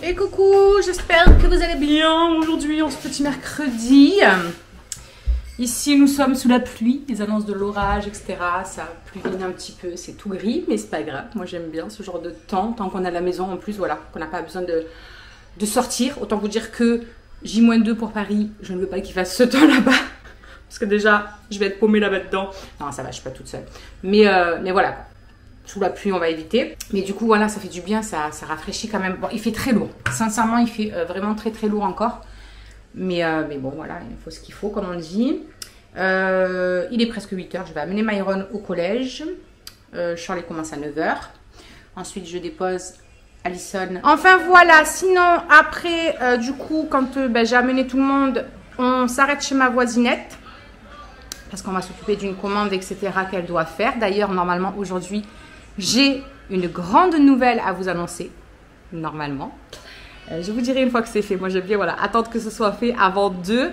Et coucou, j'espère que vous allez bien aujourd'hui en ce petit mercredi. Ici nous sommes sous la pluie, les annonces de l'orage, etc. Ça pluvine un petit peu, c'est tout gris, mais c'est pas grave. Moi j'aime bien ce genre de temps, tant qu'on a la maison en plus, voilà, qu'on n'a pas besoin de sortir. Autant vous dire que J-2 pour Paris, je ne veux pas qu'il fasse ce temps là-bas. Parce que déjà, je vais être paumée là-bas dedans. Non, ça va, je suis pas toute seule. Mais voilà, sous la pluie, on va éviter. Mais du coup, voilà, ça fait du bien, ça rafraîchit quand même. Bon, il fait très lourd. Sincèrement, il fait vraiment très très lourd encore. Mais bon, voilà, il faut ce qu'il faut, comme on dit. Il est presque 8 h. Je vais amener Myron au collège. Charlie commence à 9 h. Ensuite, je dépose Alison. Enfin, voilà. Sinon, après, du coup, quand j'ai amené tout le monde, on s'arrête chez ma voisinette. Parce qu'on va s'occuper d'une commande, etc. qu'elle doit faire. D'ailleurs, normalement, aujourd'hui, j'ai une grande nouvelle à vous annoncer. Normalement. Je vous dirai une fois que c'est fait. Moi, j'aime bien attendre que ce soit fait avant 2.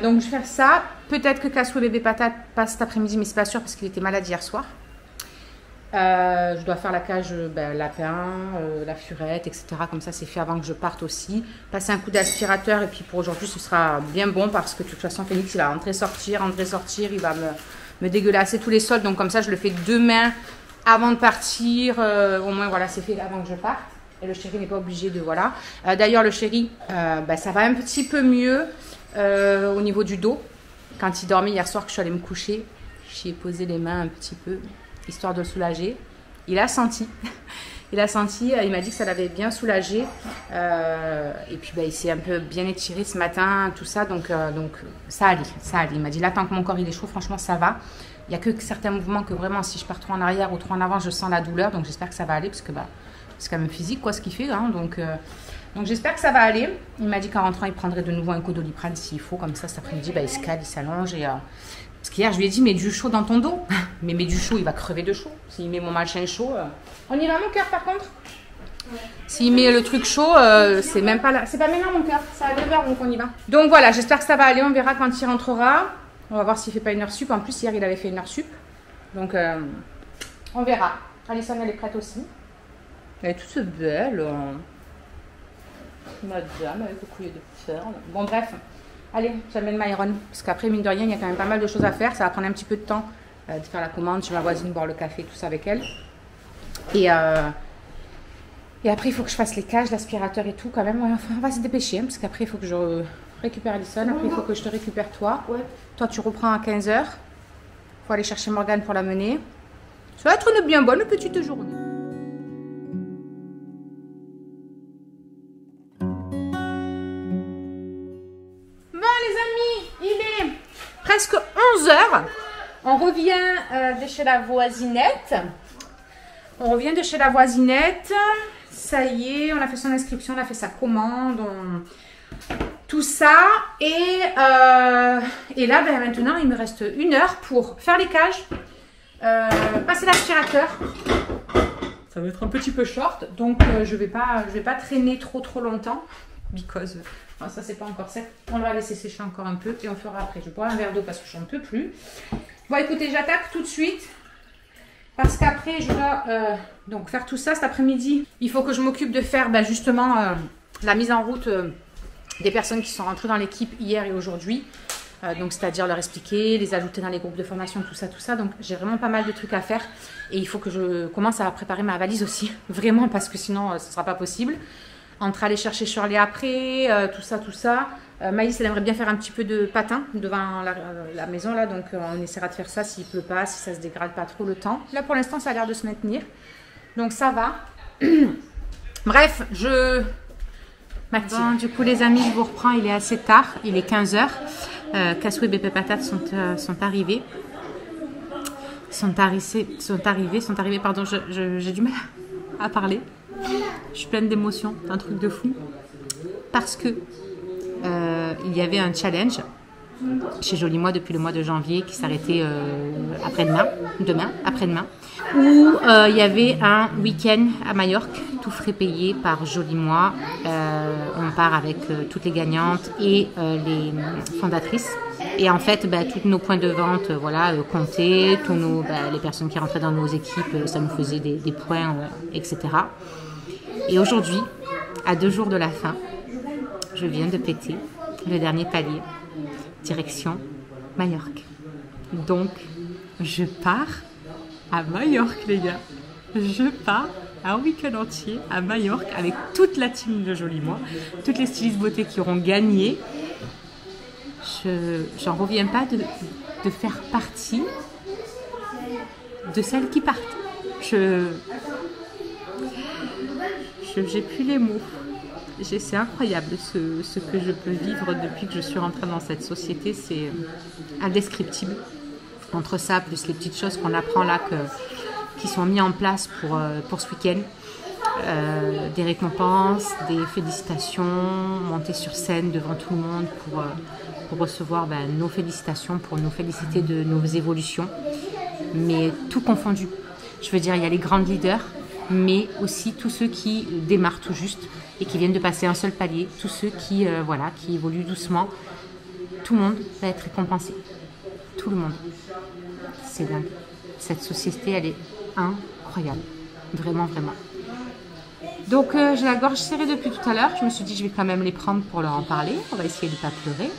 Donc, je vais faire ça. Peut-être que Cassou et Bébé Patate passent cet après-midi, mais c'est pas sûr parce qu'il était malade hier soir. Je dois faire la cage lapin, la furette, etc. Comme ça, c'est fait avant que je parte aussi. Passer un coup d'aspirateur et puis pour aujourd'hui, ce sera bien bon parce que de toute façon, Phoenix, il va rentrer, sortir. Il va me dégueulasser tous les sols. Donc comme ça, je le fais demain avant de partir. Au moins, voilà, c'est fait avant que je parte. Et le chéri n'est pas obligé de, voilà. D'ailleurs, le chéri, ça va un petit peu mieux au niveau du dos. Quand il dormait hier soir que je suis allée me coucher, j'y ai posé les mains un petit peu, histoire de le soulager. Il a senti. Il m'a dit que ça l'avait bien soulagé. Et puis, il s'est un peu bien étiré ce matin, tout ça. Donc ça allait. Il m'a dit, là, tant que mon corps il est chaud, franchement, ça va. Il n'y a que certains mouvements que vraiment, si je pars trop en arrière ou trop en avant, je sens la douleur. Donc, j'espère que ça va aller parce que c'est quand même physique, quoi, ce qu'il fait. Hein, donc j'espère que ça va aller. Il m'a dit qu'en rentrant, il prendrait de nouveau un Codoliprane s'il faut. Comme ça, cet après-midi, il se cale, il s'allonge. Parce qu'hier, je lui ai dit, mets du chaud dans ton dos. Mais mets du chaud, il va crever de chaud. S'il met mon machin chaud... On y va, mon cœur, par contre. Ouais. S'il met le truc chaud, c'est même pas là. C'est pas maintenant, mon cœur. C'est à 9 h, donc on y va. Donc voilà, j'espère que ça va aller. On verra quand il rentrera. On va voir s'il fait pas une heure sup. En plus, hier, il avait fait une heure sup. Donc, on verra. Alison, elle est prête aussi. Elle est toute belle. Madame, avec le collier de perles. Bon, bref. Allez, j'amène Myron. Parce qu'après, mine de rien, il y a quand même pas mal de choses à faire. Ça va prendre un petit peu de temps de faire la commande chez ma voisine, boire le café, tout ça avec elle. Et après, il faut que je fasse les cages, l'aspirateur et tout quand même. Enfin, on va se dépêcher. Hein, parce qu'après, il faut que je récupère Alison. Après, il faut que je te récupère toi. Ouais. Toi, tu reprends à 15 h. Il faut aller chercher Morgane pour la mener. Ça va être une bien bonne petite journée. Presque 11 h. On revient de chez la voisinette. Ça y est, on a fait son inscription, on a fait sa commande, tout ça. Et là, maintenant, il me reste 1 heure pour faire les cages, passer l'aspirateur. Ça va être un petit peu short, donc je vais pas traîner trop longtemps. Because... Non, ça, c'est pas encore sec. On va laisser sécher encore un peu et on fera après. Je bois un verre d'eau parce que je n'en peux plus. Bon, écoutez, j'attaque tout de suite. Parce qu'après, je dois donc faire tout ça cet après-midi. Il faut que je m'occupe de faire justement la mise en route des personnes qui sont rentrées dans l'équipe hier et aujourd'hui. Donc, c'est-à-dire leur expliquer, les ajouter dans les groupes de formation, tout ça. Donc, j'ai vraiment pas mal de trucs à faire. Et il faut que je commence à préparer ma valise aussi. Vraiment, parce que sinon, ce ne sera pas possible. Entre aller chercher Shirley après, tout ça. Maïs, elle aimerait bien faire un petit peu de patin devant la maison, là. Donc, on essaiera de faire ça s'il pleut pas, si ça se dégrade pas trop le temps. Là, pour l'instant, ça a l'air de se maintenir. Donc, ça va. Bref, je m'active. Bon, du coup, les amis, je vous reprends. Il est assez tard. Il est 15 h. Cassou et Bébé Patate sont arrivés. Sont arrivés, pardon, j'ai du mal à parler. Je suis pleine d'émotions, c'est un truc de fou. Parce que il y avait un challenge chez Joli Moi depuis le mois de janvier qui s'arrêtait après-demain, où il y avait un week-end à Majorque, tout frais payé par Joli Moi. On part avec toutes les gagnantes et les fondatrices. Et en fait, tous nos points de vente, comptaient, les personnes qui rentraient dans nos équipes, ça nous faisait des points, etc. Et aujourd'hui, À 2 jours de la fin, je viens de péter le dernier palier, direction Majorque. Donc, je pars à Majorque, les gars. Je pars un week-end entier à Majorque avec toute la team de Joli Moi, toutes les stylistes beauté qui auront gagné. J'en reviens pas de faire partie de celles qui partent. J'ai plus les mots. C'est incroyable ce que je peux vivre depuis que je suis rentrée dans cette société. C'est indescriptible. Entre ça, plus les petites choses qu'on apprend là, qui sont mises en place pour ce week-end. Des récompenses, des félicitations, monter sur scène devant tout le monde pour recevoir nos félicitations, pour nous féliciter de nos évolutions. Mais tout confondu. Je veux dire, il y a les grands leaders, mais aussi tous ceux qui démarrent tout juste et qui viennent de passer un seul palier, tous ceux qui évoluent doucement. Tout le monde va être récompensé. Tout le monde. C'est dingue. Cette société, elle est incroyable. Vraiment, vraiment. Donc, j'ai la gorge serrée depuis tout à l'heure. Je me suis dit, je vais quand même les prendre pour leur en parler. On va essayer de ne pas pleurer.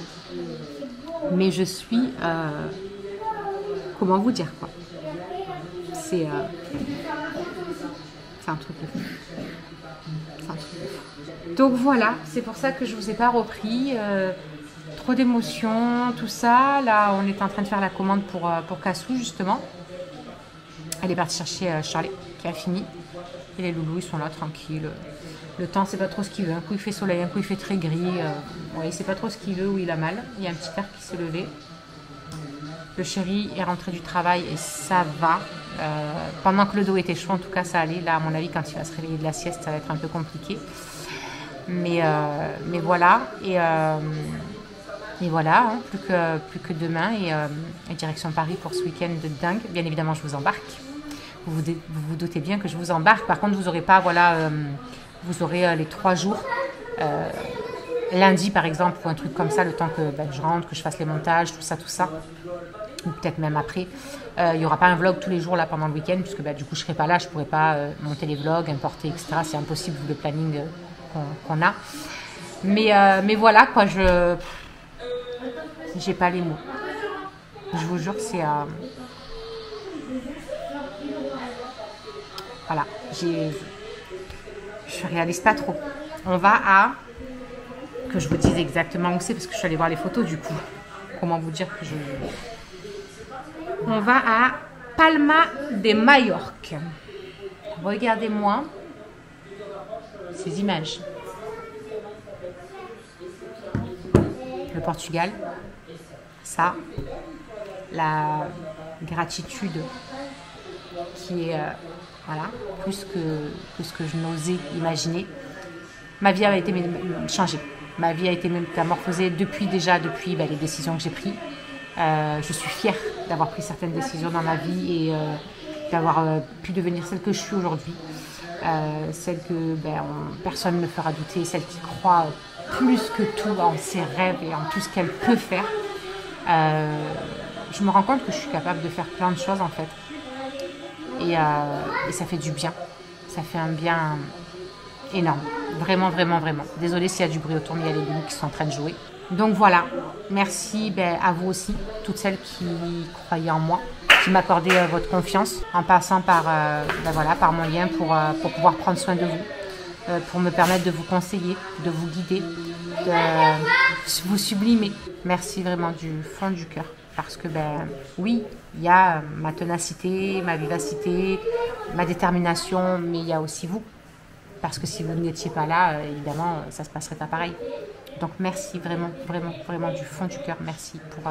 Mais je suis... comment vous dire, quoi. C'est un truc de fou. C'est un truc de fou. Donc voilà, c'est pour ça que je ne vous ai pas repris. Trop d'émotions, tout ça. Là, on est en train de faire la commande pour Cassou, justement. Elle est partie chercher Charlie, qui a fini. Et les loulous, ils sont là, tranquilles. Le temps, c'est pas trop ce qu'il veut. Un coup, il fait soleil, un coup, il fait très gris. Il sait pas trop ce qu'il veut ou il a mal. Il y a un petit père qui s'est levé. Le chéri est rentré du travail et ça va. Pendant que le dos était chaud, en tout cas, ça allait. Là, à mon avis, quand il va se réveiller de la sieste, ça va être un peu compliqué. Mais voilà. Et voilà, hein, plus que demain. Et direction Paris pour ce week-end de dingue. Bien évidemment, je vous embarque. Vous vous doutez bien que je vous embarque. Par contre, vous n'aurez pas, vous aurez les 3 jours. Lundi, par exemple, ou un truc comme ça, le temps que je rentre, que je fasse les montages, tout ça. Ou peut-être même après. Il n'y aura pas un vlog tous les jours là pendant le week-end, puisque du coup, je ne serai pas là, je ne pourrai pas monter les vlogs, importer, etc. C'est impossible vu le planning qu'on a. Mais voilà, quoi, j'ai pas les mots. Je vous jure que c'est... Voilà, je réalise pas trop. On va à... Que je vous dise exactement où c'est, parce que je suis allée voir les photos du coup. Comment vous dire que je... On va à Palma de Majorque. Regardez-moi ces images. Le Portugal, ça, la gratitude qui est plus que ce que je n'osais imaginer. Ma vie a été changée. Ma vie a été métamorphosée depuis les décisions que j'ai prises. Je suis fière d'avoir pris certaines décisions dans ma vie et d'avoir pu devenir celle que je suis aujourd'hui. Celle que personne ne me fera douter, celle qui croit plus que tout en ses rêves et en tout ce qu'elle peut faire. Je me rends compte que je suis capable de faire plein de choses en fait. Et ça fait du bien. Ça fait un bien énorme. Vraiment, vraiment, vraiment. Désolée s'il y a du bruit autour, mais il y a les loulous qui sont en train de jouer. Donc voilà. Merci à vous aussi, toutes celles qui croyaient en moi, qui m'accordaient votre confiance en passant par mon lien pour pouvoir prendre soin de vous, pour me permettre de vous conseiller, de vous guider, de vous sublimer. Merci vraiment du fond du cœur. Parce que, oui, il y a ma ténacité, ma vivacité, ma détermination, mais il y a aussi vous. Parce que si vous n'étiez pas là, évidemment, ça se passerait pas pareil. Donc, merci vraiment, vraiment, vraiment du fond du cœur. Merci pour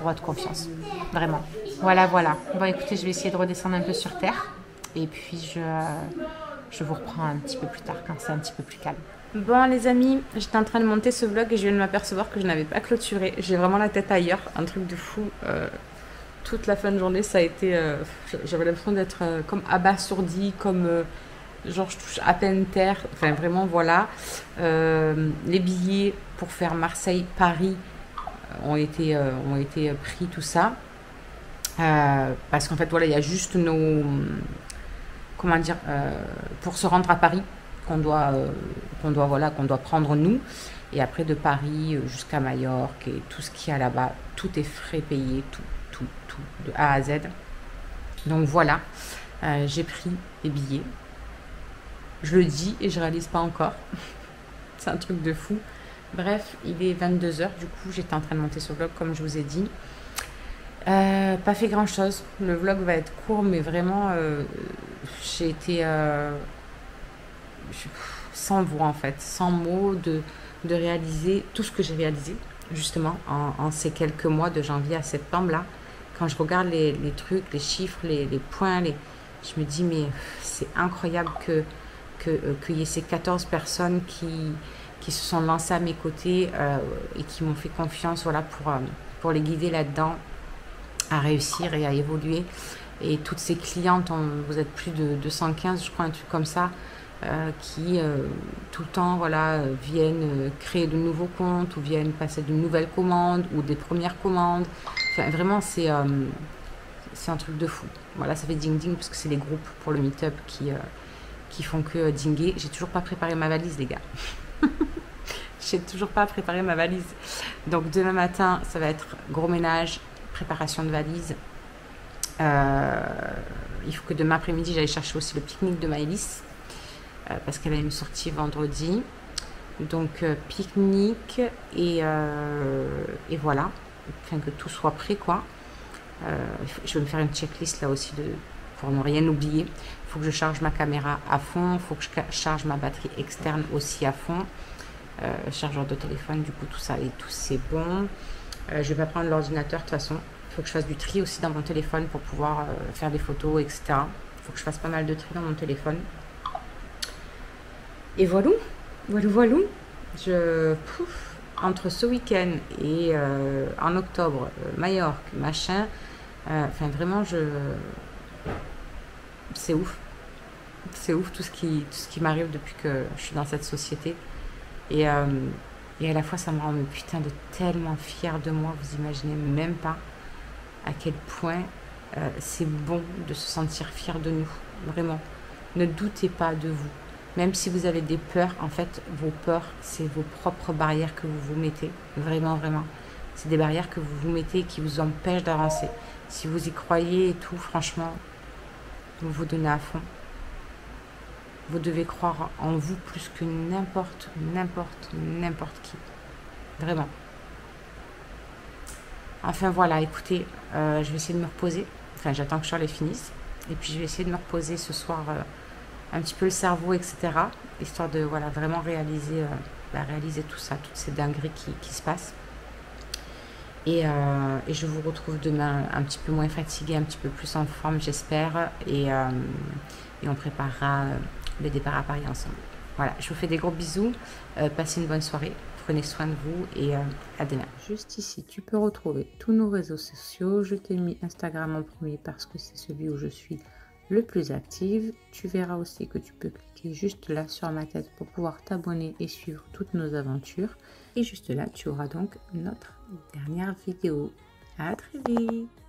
votre confiance. Vraiment. Voilà. Bon, écoutez, je vais essayer de redescendre un peu sur terre. Et puis, je vous reprends un petit peu plus tard, quand c'est un petit peu plus calme. Bon les amis, j'étais en train de monter ce vlog et je viens de m'apercevoir que je n'avais pas clôturé. J'ai vraiment la tête ailleurs, un truc de fou. Toute la fin de journée, ça a été... j'avais l'impression d'être comme abasourdie, comme... genre je touche à peine terre. Enfin vraiment voilà. Les billets pour faire Marseille-Paris ont été pris, tout ça. Parce qu'en fait voilà, il y a juste nos... comment dire, pour se rendre à Paris, voilà, qu'on doit prendre nous. Et après de Paris jusqu'à Majorque et tout ce qu'il y a là-bas, tout est frais payé, tout, de A à Z. Donc voilà, j'ai pris les billets. Je le dis et je réalise pas encore. C'est un truc de fou. Bref, il est 22 h, du coup j'étais en train de monter sur le vlog comme je vous ai dit. Pas fait grand chose, le vlog va être court mais vraiment j'ai été sans voix en fait, sans mots de réaliser tout ce que j'ai réalisé justement en ces quelques mois de janvier à septembre là. Quand je regarde les trucs, les chiffres, les points, je me dis mais c'est incroyable qu'il y ait ces 14 personnes qui se sont lancées à mes côtés et qui m'ont fait confiance voilà, pour les guider là-dedans, à réussir et à évoluer. Et toutes ces clientes, vous êtes plus de 215, je crois, un truc comme ça, qui tout le temps voilà, viennent créer de nouveaux comptes ou viennent passer de nouvelles commandes ou des premières commandes. Enfin, vraiment, c'est un truc de fou. Voilà, ça fait ding ding parce que c'est les groupes pour le meet-up qui font que dinguer. J'ai toujours pas préparé ma valise, les gars. J'ai toujours pas préparé ma valise. Donc demain matin, ça va être gros ménage, préparation de valise. Il faut que demain après-midi, j'aille chercher aussi le pique-nique de Maëlys parce qu'elle a une sortie vendredi. Donc pique-nique et voilà. Enfin, que tout soit prêt, quoi. Je vais me faire une checklist là aussi pour ne rien oublier. Il faut que je charge ma caméra à fond. Il faut que je charge ma batterie externe aussi à fond. Chargeur de téléphone, du coup tout ça et tout c'est bon. Je vais pas prendre l'ordinateur de toute façon. Il faut que je fasse du tri aussi dans mon téléphone pour pouvoir faire des photos, etc. Il faut que je fasse pas mal de tri dans mon téléphone. Et voilà. Entre ce week-end et en octobre, Majorque, machin, enfin vraiment c'est ouf. C'est ouf tout ce qui m'arrive depuis que je suis dans cette société. Et à la fois, ça me rend putain de tellement fière de moi. Vous imaginez même pas à quel point c'est bon de se sentir fier de nous. Vraiment. Ne doutez pas de vous. Même si vous avez des peurs, en fait, vos peurs, c'est vos propres barrières que vous vous mettez. Vraiment, vraiment. C'est des barrières que vous vous mettez qui vous empêchent d'avancer. Si vous y croyez et tout, franchement, vous vous donnez à fond. Vous devez croire en vous plus que n'importe qui. Vraiment. Enfin voilà, écoutez, je vais essayer de me reposer. Enfin, j'attends que Charles finisse. Et puis je vais essayer de me reposer ce soir un petit peu le cerveau, etc. Histoire de voilà, vraiment réaliser tout ça, toutes ces dingueries qui se passent. Et je vous retrouve demain un petit peu moins fatiguée, un petit peu plus en forme, j'espère. Et on préparera le départ à Paris ensemble. Voilà, je vous fais des gros bisous. Passez une bonne soirée. Prenez soin de vous et à demain. Juste ici, tu peux retrouver tous nos réseaux sociaux. Je t'ai mis Instagram en premier parce que c'est celui où je suis le plus active. Tu verras aussi que tu peux cliquer juste là sur ma tête pour pouvoir t'abonner et suivre toutes nos aventures. Et juste là, tu auras donc notre dernière vidéo. À très vite!